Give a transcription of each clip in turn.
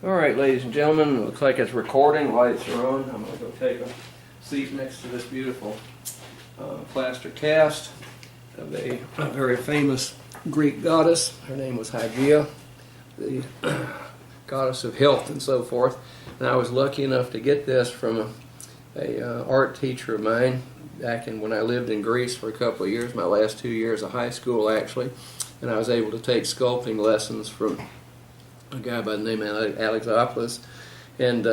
All right, ladies and gentlemen, it looks like it's recording. Lights are on. I'm going to go take a seat next to this beautiful plaster cast of a very famous Greek goddess. Her name was Hygeia, the goddess of health and so forth. And I was lucky enough to get this from a art teacher of mine back when I lived in Greece for a couple of years, my last 2 years of high school actually. And I was able to take sculpting lessons from a guy by the name of Alexopoulos, and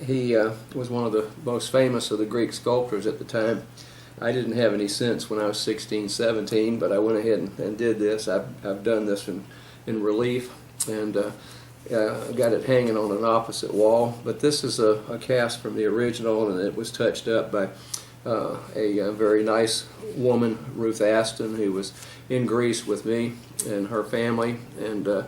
he was one of the most famous of the Greek sculptors at the time. I didn't have any sense when I was 16, 17, but I went ahead and did this. I've done this in relief, and got it hanging on an opposite wall. But this is a cast from the original, and it was touched up by a very nice woman, Ruth Aston, who was in Greece with me and her family, and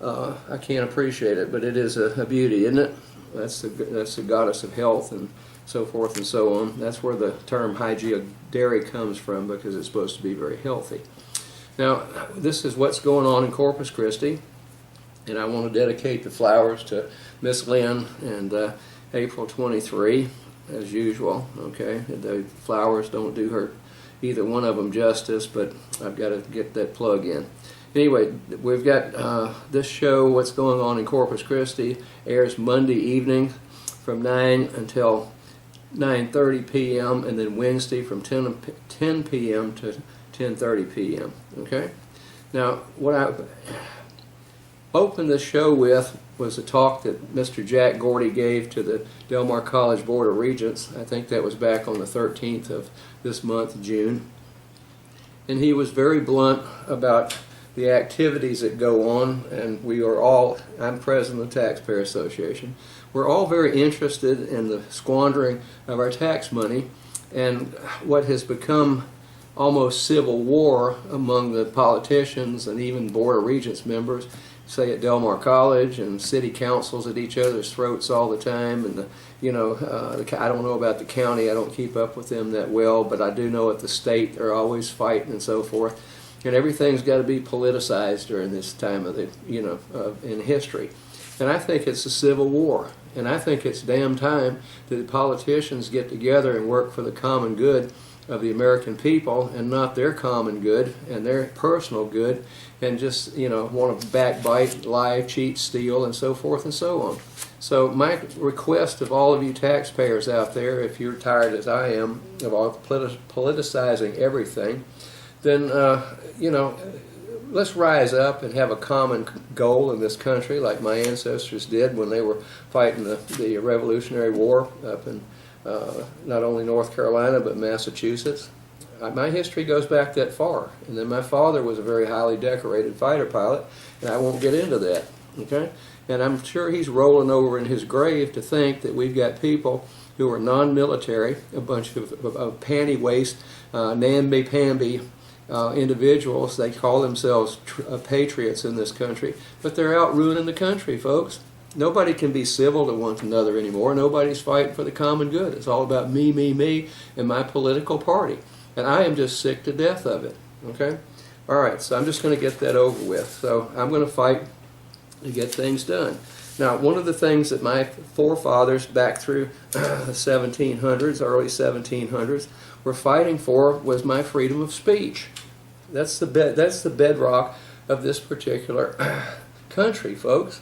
I can't appreciate it, but it is a beauty, isn't it? That's the goddess of health and so forth and so on. That's where the term Hygeia dairy comes from, because it's supposed to be very healthy. Now, this is what's going on in Corpus Christi, and I want to dedicate the flowers to Miss Lynn and April 23, as usual. Okay, the flowers don't do her either one of them justice, but I've got to get that plug in. Anyway, we've got this show, What's Going On in Corpus Christi, airs Monday evening from 9 until 9:30 p.m. and then Wednesday from 10 p.m. to 10:30 p.m. Okay? Now, what I opened this show with was a talk that Mr. Jack Gordy gave to the Del Mar College Board of Regents. I think that was back on the 13th of this month, June. And he was very blunt about the activities that go on, and we are all, I'm president of the Taxpayers Association, we're all very interested in the squandering of our tax money and what has become almost civil war among the politicians and even Board of Regents members, say at Del Mar College, and city councils at each other's throats all the time. And I don't know about the county, I don't keep up with them that well, but I do know at the state they're always fighting and so forth. And everything's got to be politicized during this time of the, in history. And I think it's a civil war. And I think it's damn time that the politicians get together and work for the common good of the American people and not their common good and their personal good, and just, want to backbite, lie, cheat, steal, and so forth and so on. So my request of all of you taxpayers out there, if you're tired as I am of all politicizing everything, then, let's rise up and have a common goal in this country like my ancestors did when they were fighting the Revolutionary War up in not only North Carolina but Massachusetts. My history goes back that far. And then my father was a very highly decorated fighter pilot, and I won't get into that. Okay? And I'm sure he's rolling over in his grave to think that we've got people who are non-military, a bunch of panty-waist, namby-pamby individuals. They call themselves patriots in this country, but they're out ruining the country, folks. Nobody can be civil to one another anymore. Nobody's fighting for the common good. It's all about me, me, me, and my political party. And I am just sick to death of it. Okay? All right, so I'm just going to get that over with. So I'm going to fight to get things done. Now, one of the things that my forefathers back through the 1700s, early 1700s, were fighting for was my freedom of speech. That's the bedrock of this particular country, folks.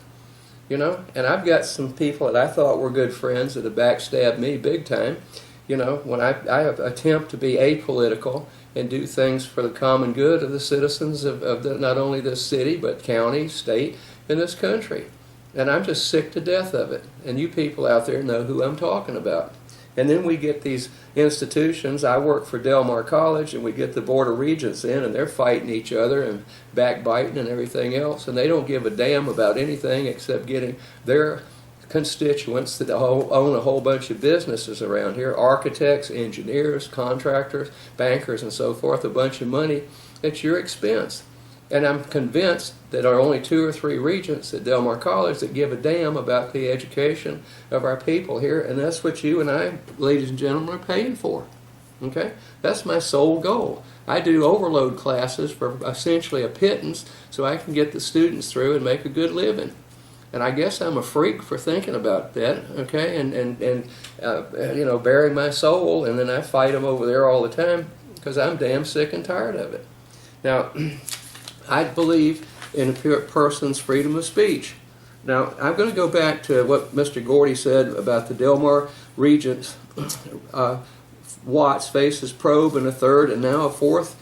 And I've got some people that I thought were good friends that have backstabbed me big time. When I attempt to be apolitical and do things for the common good of the citizens of not only this city, but county, state, and this country. And I'm just sick to death of it. And you people out there know who I'm talking about. And then we get these institutions. I work for Del Mar College, and we get the Board of Regents in, and they're fighting each other and backbiting and everything else. And they don't give a damn about anything except getting their constituents that own a whole bunch of businesses around here, architects, engineers, contractors, bankers, and so forth, a bunch of money at your expense. And I'm convinced that there are only 2 or 3 regents at Del Mar College that give a damn about the education of our people here, and that's what you and I, ladies and gentlemen, are paying for. Okay? That's my sole goal. I do overload classes for essentially a pittance so I can get the students through and make a good living. And I guess I'm a freak for thinking about that, okay, and you know, bearing my soul, and then I fight them over there all the time because I'm damn sick and tired of it. Now, I believe in a person's freedom of speech. Now, I'm going to go back to what Mr. Gordy said about the Delmar Regents. Watts faces probe and a third, and now a fourth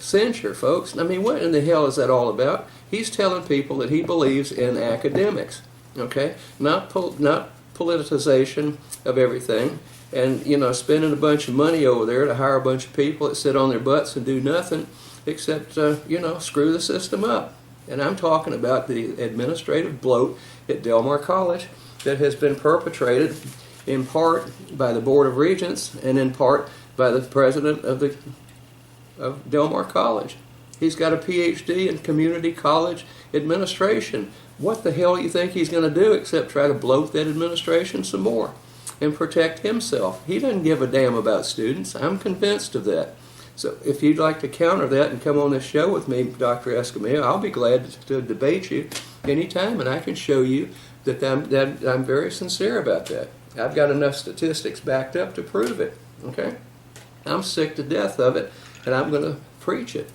censure, folks. I mean, what in the hell is that all about? He's telling people that he believes in academics, okay? Not politicization of everything, and, you know, spending a bunch of money over there to hire a bunch of people that sit on their butts and do nothing except, you know, screw the system up. And I'm talking about the administrative bloat at Delmar College that has been perpetrated in part by the Board of Regents and in part by the president of Delmar College. He's got a PhD in community college administration. What the hell do you think he's going to do except try to bloat that administration some more and protect himself? He doesn't give a damn about students. I'm convinced of that. So if you'd like to counter that and come on this show with me, Dr. Escamilla, I'll be glad to debate you anytime, and I can show you that I'm very sincere about that. I've got enough statistics backed up to prove it, okay? I'm sick to death of it, and I'm going to preach it.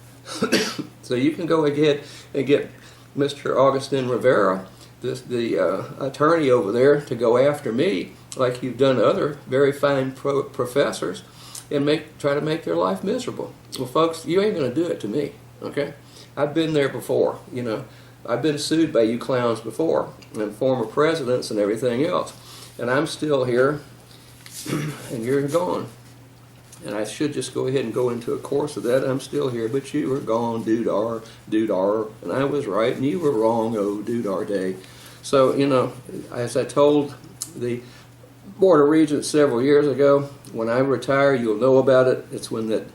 So you can go ahead and get Mr. Augustin Rivera, the attorney over there, to go after me like you've done other very fine professors and try to make their life miserable. Well, folks, you ain't going to do it to me, okay? I've been there before, you know. I've been sued by you clowns before, and former presidents and everything else. And I'm still here, and you're gone. And I should just go ahead and go into a course of that. I'm still here, but you were gone, doodar, and I was right, and you were wrong, oh, doodar day. So, you know, as I told the Board of Regents several years ago, when I retire, you'll know about it. It's when that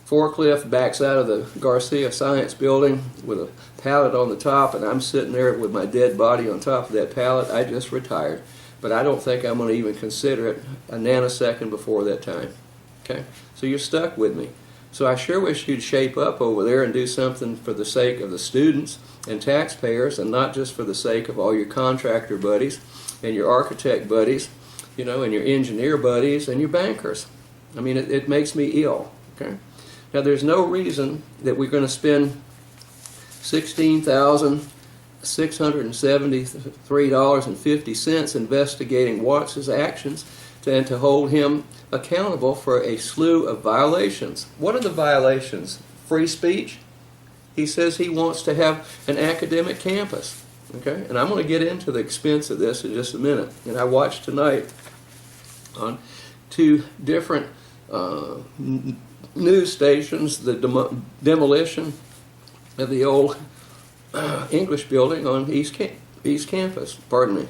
forklift backs out of the Garcia Science Building with a pallet on the top, and I'm sitting there with my dead body on top of that pallet. I just retired. But I don't think I'm going to even consider it a nanosecond before that time. Okay? So you're stuck with me. So I sure wish you'd shape up over there and do something for the sake of the students and taxpayers, and not just for the sake of all your contractor buddies and your architect buddies, you know, and your engineer buddies and your bankers. I mean, it makes me ill. Okay? Now, there's no reason that we're going to spend $16,673.50 investigating Watts' actions and to hold him accountable for a slew of violations. What are the violations? Free speech? He says he wants to have an academic campus. Okay? And I'm going to get into the expense of this in just a minute. And I watched tonight on two different news stations the demolition of the old English building on East Campus. Pardon me.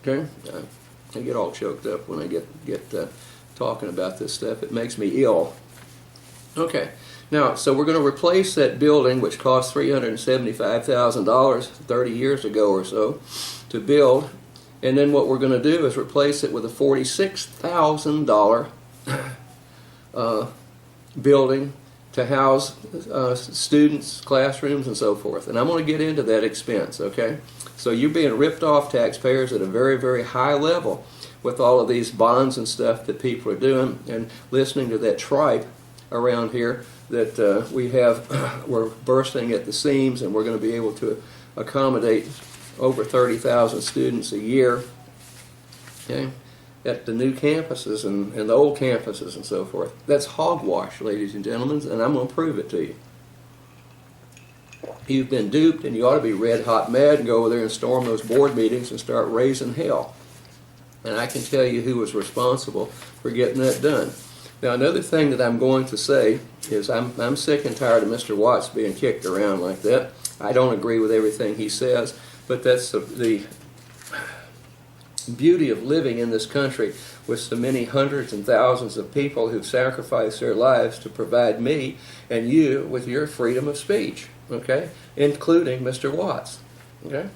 Okay, I get all choked up when I get talking about this stuff. It makes me ill. Okay, now so we're going to replace that building, which cost $375,000 30 years ago or so to build, and then what we're going to do is replace it with a $46,000 building to house students, classrooms, and so forth. And I'm going to get into that expense, okay? So you're being ripped off, taxpayers, at a very, very high level with all of these bonds and stuff that people are doing, and listening to that tripe around here that we're bursting at the seams, and we're going to be able to accommodate over 30,000 students a year, okay? At the new campuses and the old campuses and so forth. That's hogwash, ladies and gentlemen, and I'm going to prove it to you. You've been duped, and you ought to be red hot mad and go over there and storm those board meetings and start raising hell. And I can tell you who was responsible for getting that done. Now, another thing that I'm going to say is I'm sick and tired of Mr. Watts being kicked around like that. I don't agree with everything he says, but that's the beauty of living in this country with so many hundreds and thousands of people who've sacrificed their lives to provide me and you with your freedom of speech, okay, including Mr. Watts, okay?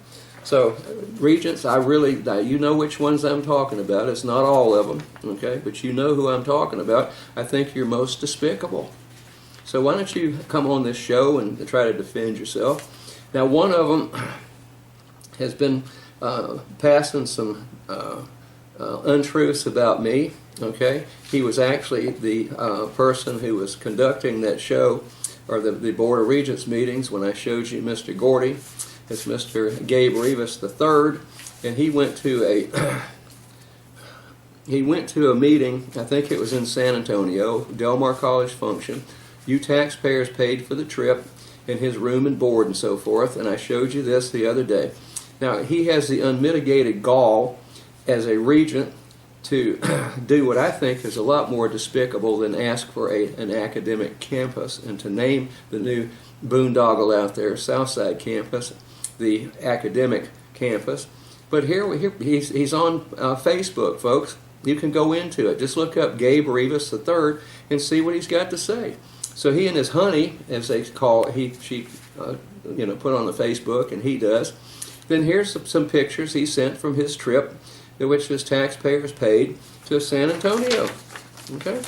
So, Regents, you know which ones I'm talking about. It's not all of them, okay, but you know who I'm talking about. I think you're most despicable. So why don't you come on this show and try to defend yourself? Now, one of them has been passing some untruths about me. Okay, he was actually the person who was conducting that show, or the Board of Regents meetings, when I showed you Mr. Gordy. It's Mr. Gabe Rivas III, and he went to a meeting. I think it was in San Antonio, Del Mar College function. You taxpayers paid for the trip and his room and board and so forth, and I showed you this the other day. Now, he has the unmitigated gall as a regent to do what I think is a lot more despicable than ask for an academic campus and to name the new boondoggle out there, Southside campus, the academic campus. But he's on Facebook, folks. You can go into it. Just look up Gabe Rivas III and see what he's got to say. So he and his honey, as they call it, she put on the Facebook, and he does. Then here's some pictures he sent from his trip, which his taxpayers paid, to San Antonio. Okay.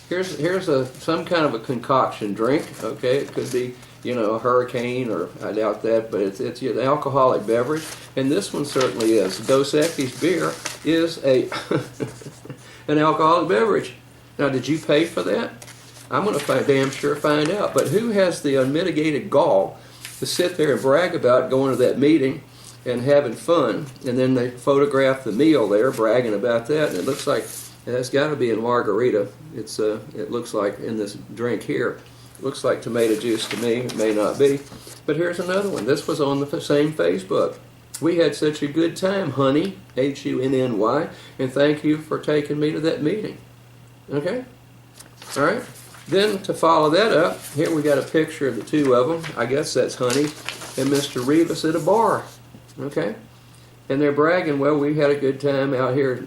Here's some kind of a concoction drink. Okay, it could be a hurricane, or I doubt that, but it's an alcoholic beverage, and this one certainly is. Dos Equis beer is an alcoholic beverage. Now, did you pay for that? I'm going to damn sure find out. But who has the unmitigated gall to sit there and brag about going to that meeting and having fun, and then they photograph the meal there, bragging about that, and it looks like that's got to be in margarita. It looks like in this drink here. It looks like tomato juice to me. It may not be. But here's another one. This was on the same Facebook. We had such a good time, honey, Hunny, and thank you for taking me to that meeting. Okay? All right? Then to follow that up, here we got a picture of the two of them. I guess that's Honey and Mr. Rivas at a bar. Okay? And they're bragging, well, we had a good time out here,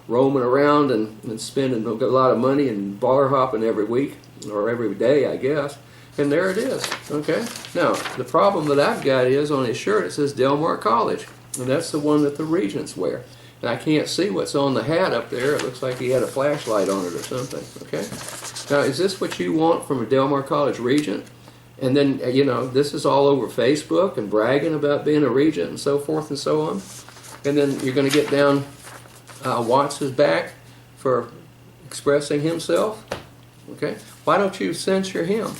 roaming around and spending a lot of money and bar hopping every week, or every day, I guess. And there it is. Okay? Now, the problem that I've got is on his shirt it says Del Mar College. And that's the one that the Regents wear. And I can't see what's on the hat up there. It looks like he had a flashlight on it or something. Okay? Now, is this what you want from a Del Mar College Regent? And then, this is all over Facebook and bragging about being a Regent and so forth and so on. And then you're going to get down Watts' back for expressing himself. Okay? Why don't you censure him?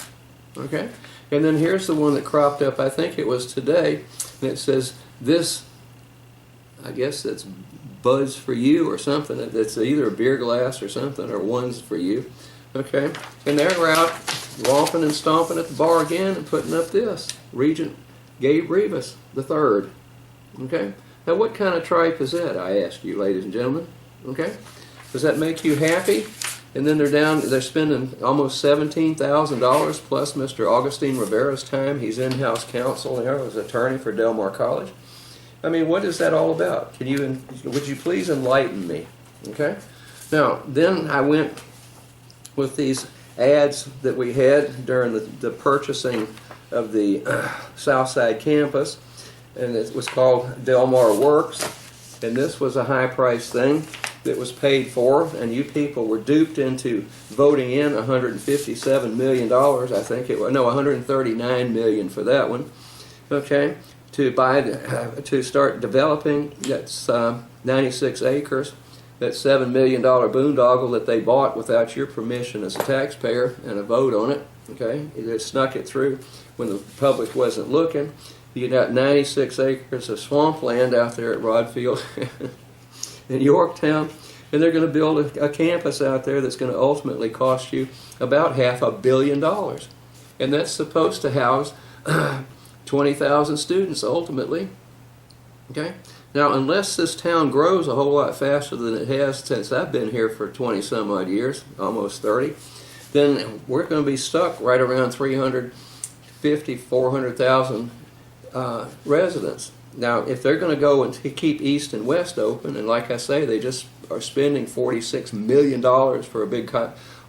Okay? And then here's the one that cropped up, I think it was today, and it says, this, I guess that's Buzz for you or something. It's either a beer glass or something, or one's for you. Okay? And they're out romping and stomping at the bar again and putting up this. Regent Gabe Rivas III. Okay? Now what kind of tripe is that, I ask you, ladies and gentlemen? Okay? Does that make you happy? And then they're spending almost $17,000 plus Mr. Augustine Rivera's time. He's in-house counsel there as attorney for Del Mar College. I mean, what is that all about? Would you please enlighten me? Okay? Now, then I went with these ads that we had during the purchasing of the Southside campus, and it was called Del Mar Works, and this was a high-priced thing that was paid for, and you people were duped into voting in $157 million, I think it was, no, $139 million for that one, okay, to start developing. That's 96 acres, that $7 million boondoggle that they bought without your permission as a taxpayer and a vote on it, okay. They snuck it through when the public wasn't looking. You got 96 acres of swampland out there at Rodfield in Yorktown, and they're going to build a campus out there that's going to ultimately cost you about $500 million. And that's supposed to house 20,000 students ultimately. Okay? Now, unless this town grows a whole lot faster than it has since I've been here for 20 some odd years, almost 30, then we're going to be stuck right around 350, 400,000 residents. Now, if they're going to go and keep East and West open, and like I say, they just are spending $46 million for a big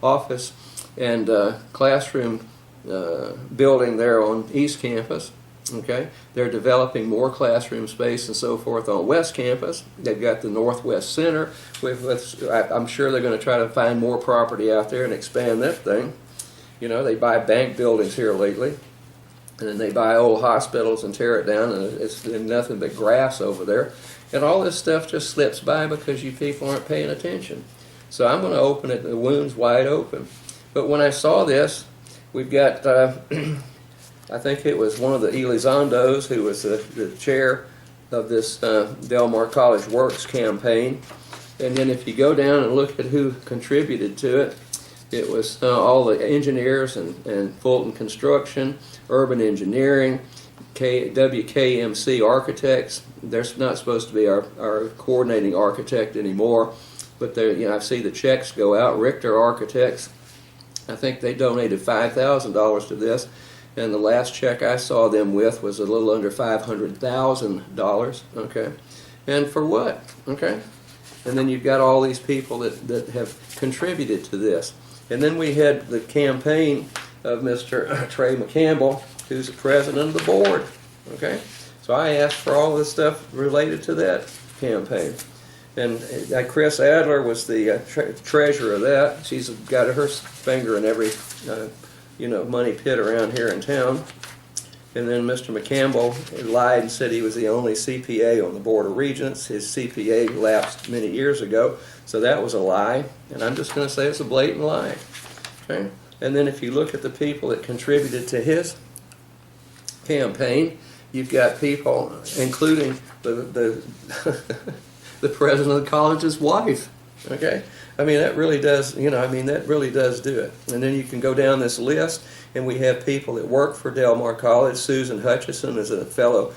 office and classroom building there on East Campus, okay? They're developing more classroom space and so forth on West Campus. They've got the Northwest Center. I'm sure they're going to try to find more property out there and expand that thing. They buy bank buildings here lately. And then they buy old hospitals and tear it down, and it's nothing but grass over there. And all this stuff just slips by because you people aren't paying attention. So I'm going to open it, the wound's wide open. But when I saw this, we've got, I think it was one of the Elizondos who was the chair of this Del Mar College Works campaign. And then if you go down and look at who contributed to it, it was all the engineers and Fulton Construction, Urban Engineering, WKMC Architects. They're not supposed to be our coordinating architect anymore, but I see the checks go out. Richter Architects, I think they donated $5,000 to this, and the last check I saw them with was a little under $500,000. Okay, and for what? Okay, and then you've got all these people that have contributed to this. And then we had the campaign of Mr. Trey McCampbell, who's the president of the board. Okay, so I asked for all this stuff related to that campaign. And Chris Adler was the treasurer of that. She's got her finger in every money pit around here in town. And then Mr. McCampbell lied and said he was the only CPA on the Board of Regents. His CPA lapsed many years ago, so that was a lie. And I'm just going to say it's a blatant lie. Okay? And then if you look at the people that contributed to his campaign, you've got people, including the the president of the college's wife. Okay, I mean that really does, that really does do it. And then you can go down this list, and we have people that work for Del Mar College. Susan Hutchison is a fellow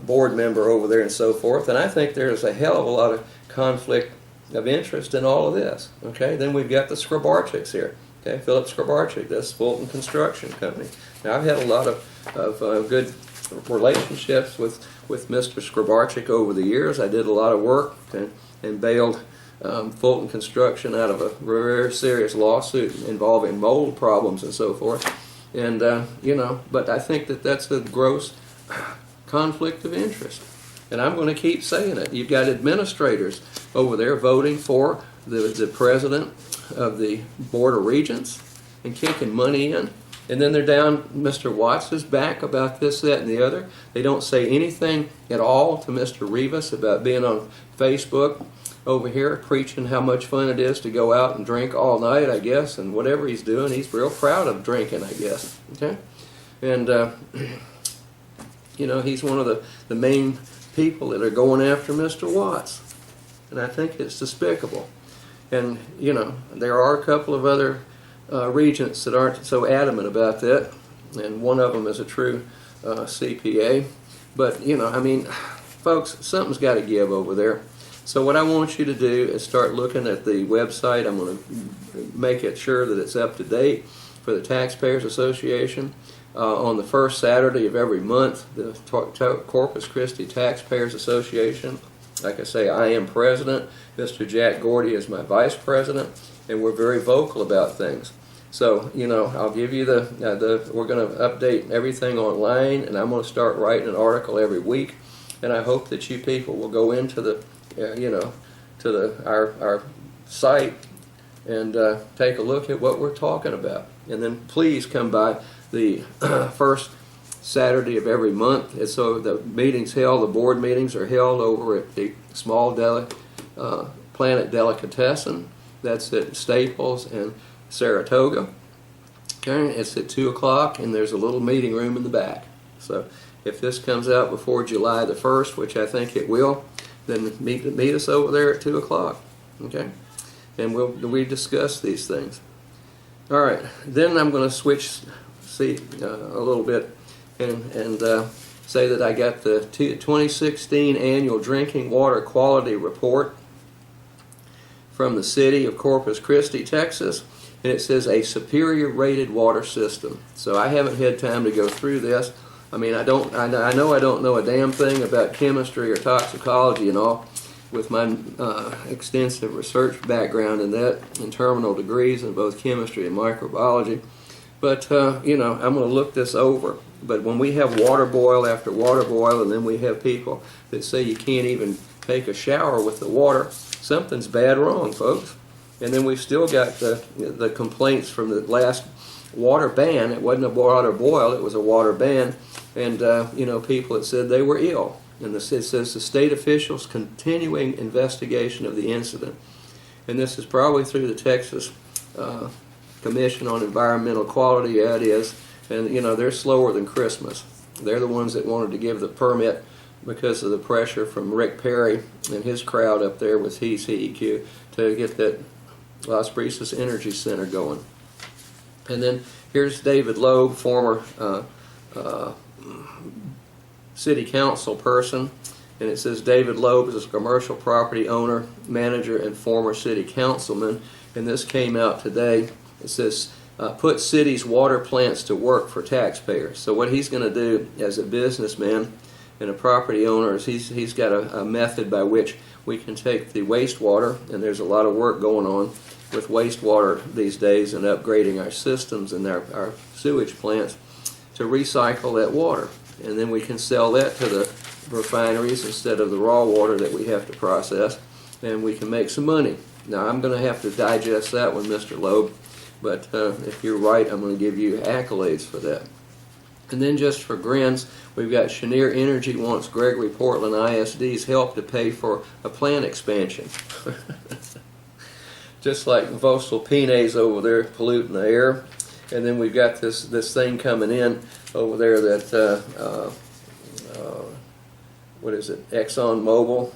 board member over there, and so forth. And I think there's a hell of a lot of conflict of interest in all of this. Okay, then we've got the Skrabarczyks here. Okay, Philip Skrabarczyk, that's Fulton Construction Company. Now I've had a lot of good relationships with Mr. Skrabarczyk over the years. I did a lot of work and bailed Fulton Construction out of a very serious lawsuit involving mold problems and so forth. And, but I think that's a gross conflict of interest. And I'm going to keep saying it. You've got administrators over there voting for the president of the Board of Regents and kicking money in. And then they're down Mr. Watts' back about this, that, and the other. They don't say anything at all to Mr. Rivas about being on Facebook over here preaching how much fun it is to go out and drink all night, I guess, and whatever he's doing, he's real proud of drinking, I guess. Okay? And, he's one of the main people that are going after Mr. Watts. And I think it's despicable. And, there are a couple of other regents that aren't so adamant about that, and one of them is a true CPA. But, folks, something's got to give over there. So what I want you to do is start looking at the website. I'm going to make it sure that it's up to date for the Taxpayers Association. On the first Saturday of every month, the Corpus Christi Taxpayers Association. Like I say, I am president. Mr. Jack Gordy is my vice president, and we're very vocal about things. So, I'll give you we're going to update everything online, and I'm going to start writing an article every week. And I hope that you people will go into our site and take a look at what we're talking about. And then please come by the first Saturday of every month. And so the board meetings are held over at the Small Planet Delicatessen. That's at Staples and Saratoga. Okay, it's at 2 o'clock, and there's a little meeting room in the back. So if this comes out before July the 1st, which I think it will, then meet us over there at 2 o'clock. Okay, and we discuss these things. All right, then I'm going to switch a little bit and say that I got the 2016 annual drinking water quality report from the city of Corpus Christi, Texas. And it says a superior rated water system. So I haven't had time to go through this. I know I don't know a damn thing about chemistry or toxicology and all, with my extensive research background in that, and terminal degrees in both chemistry and microbiology. But I'm going to look this over. But when we have water boil after water boil, and then we have people that say you can't even take a shower with the water, something's bad wrong, folks. And then we've still got the complaints from the last water ban. It wasn't a water boil, it was a water ban. And, people had said they were ill. And it says the state officials continuing investigation of the incident. And this is probably through the Texas Commission on Environmental Quality. Yeah, it is. And, they're slower than Christmas. They're the ones that wanted to give the permit because of the pressure from Rick Perry and his crowd up there with CEQ to get that Las Brisas Energy Center going. And then here's David Loeb, former city council person, and it says David Loeb is a commercial property owner, manager, and former city councilman. And this came out today. It says put city's water plants to work for taxpayers. So what he's going to do as a businessman and a property owner is he's got a method by which we can take the wastewater, and there's a lot of work going on with wastewater these days and upgrading our systems and our sewage plants to recycle that water. And then we can sell that to the refineries instead of the raw water that we have to process, and we can make some money. Now, I'm going to have to digest that one, Mr. Loeb, but if you're right, I'm going to give you accolades for that. And then just for grins, we've got Cheniere Energy wants Gregory Portland ISD's help to pay for a plant expansion. Just like voestalpine's over there polluting the air. And then we've got this thing coming in over there that, what is it, ExxonMobil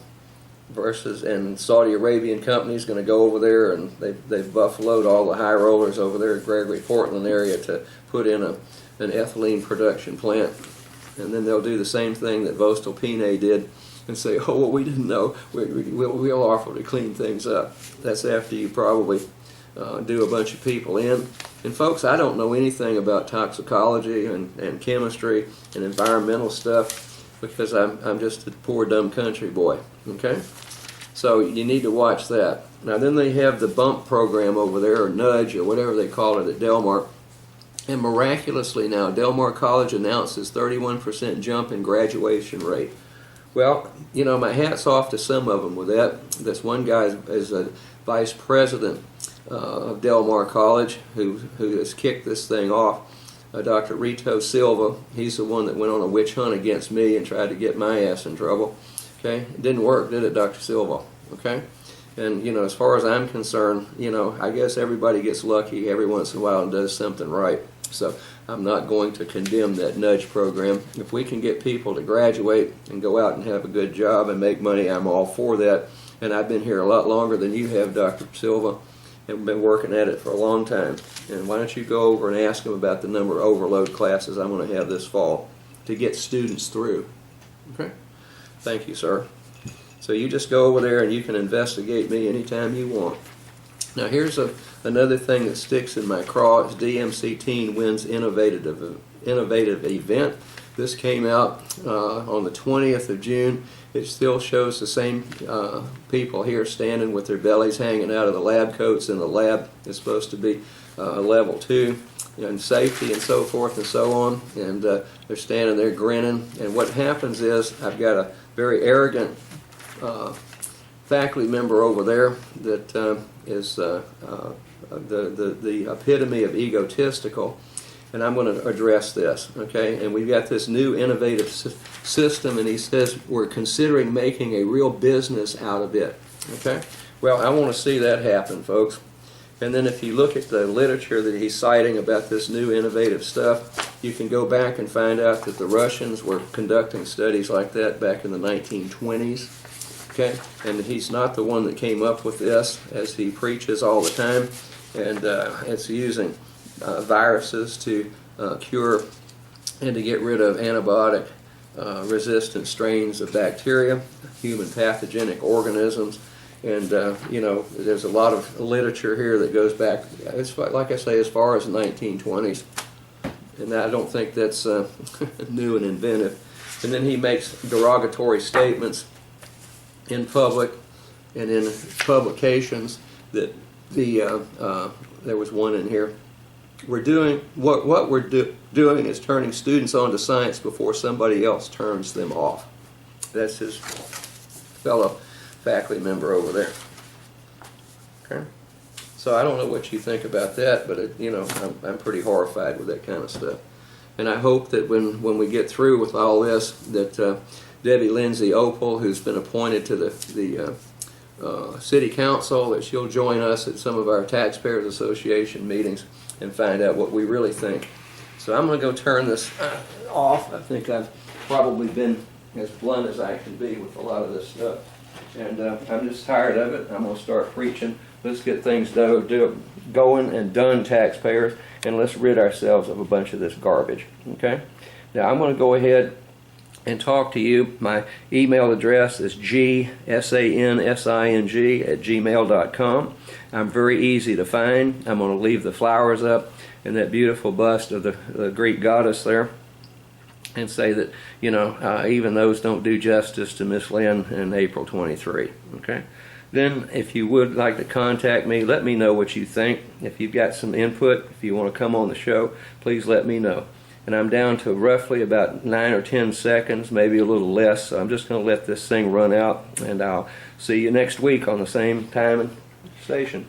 and Saudi Arabian company's going to go over there, and they've buffaloed all the high rollers over there at Gregory Portland area to put in an ethylene production plant. And then they'll do the same thing that voestalpine did and say, oh, well, we didn't know. We'll offer to clean things up. That's after you probably do a bunch of people in. And folks, I don't know anything about toxicology and chemistry and environmental stuff because I'm just a poor dumb country boy. Okay? So you need to watch that. Now then they have the bump program over there, or nudge, or whatever they call it at Del Mar. And miraculously now, Del Mar College announces 31% jump in graduation rate. Well, my hat's off to some of them with that. This one guy is a vice president of Del Mar College who has kicked this thing off. Dr. Rito Silva, he's the one that went on a witch hunt against me and tried to get my ass in trouble. Okay, it didn't work, did it, Dr. Silva? Okay, and as far as I'm concerned, I guess everybody gets lucky every once in a while and does something right. So I'm not going to condemn that nudge program. If we can get people to graduate and go out and have a good job and make money, I'm all for that. And I've been here a lot longer than you have, Dr. Silva, and been working at it for a long time. And why don't you go over and ask them about the number of overload classes I'm going to have this fall to get students through. Okay? Thank you, sir. So you just go over there and you can investigate me anytime you want. Now here's another thing that sticks in my craw. Is DMC Teen wins innovative event. This came out on the 20th of June. It still shows the same people here standing with their bellies hanging out of the lab coats in the lab. It's supposed to be level 2 and safety and so forth and so on. And they're standing there grinning. And what happens is I've got a very arrogant faculty member over there that is the epitome of egotistical, and I'm going to address this, okay? And we've got this new innovative system, and he says we're considering making a real business out of it, okay? Well, I want to see that happen, folks. And then if you look at the literature that he's citing about this new innovative stuff, you can go back and find out that the Russians were conducting studies like that back in the 1920s. Okay, and he's not the one that came up with this, as he preaches all the time, and it's using viruses to cure and to get rid of antibiotic resistant strains of bacteria, human pathogenic organisms, and there's a lot of literature here that goes back, it's like I say, as far as the 1920s, and I don't think that's new and inventive. And then he makes derogatory statements in public and in publications that there was one in here. We're doing what we're doing is turning students on to science before somebody else turns them off. That's his fellow faculty member over there. Okay, So I don't know what you think about that, but you know, I'm pretty horrified with that kind of stuff. And I hope that when we get through with all this, that Debbie Lindsay Opal, who's been appointed to the City Council, that she'll join us at some of our Taxpayers Association meetings and find out what we really think. So I'm going to go turn this off. I think I've probably been as blunt as I can be with a lot of this stuff. And I'm just tired of it. I'm going to start preaching. Let's get things going and done, taxpayers, and let's rid ourselves of a bunch of this garbage. Okay? Now I'm going to go ahead and talk to you. My email address is gsansing@gmail.com. I'm very easy to find. I'm going to leave the flowers up and that beautiful bust of the Greek goddess there, and say that, you know, even those don't do justice to Miss Lynn and April 23. Okay? Then, if you would like to contact me, let me know what you think. If you've got some input, if you want to come on the show, please let me know. And I'm down to roughly about 9 or 10 seconds, maybe a little less, so I'm just going to let this thing run out, and I'll see you next week on the same time and station.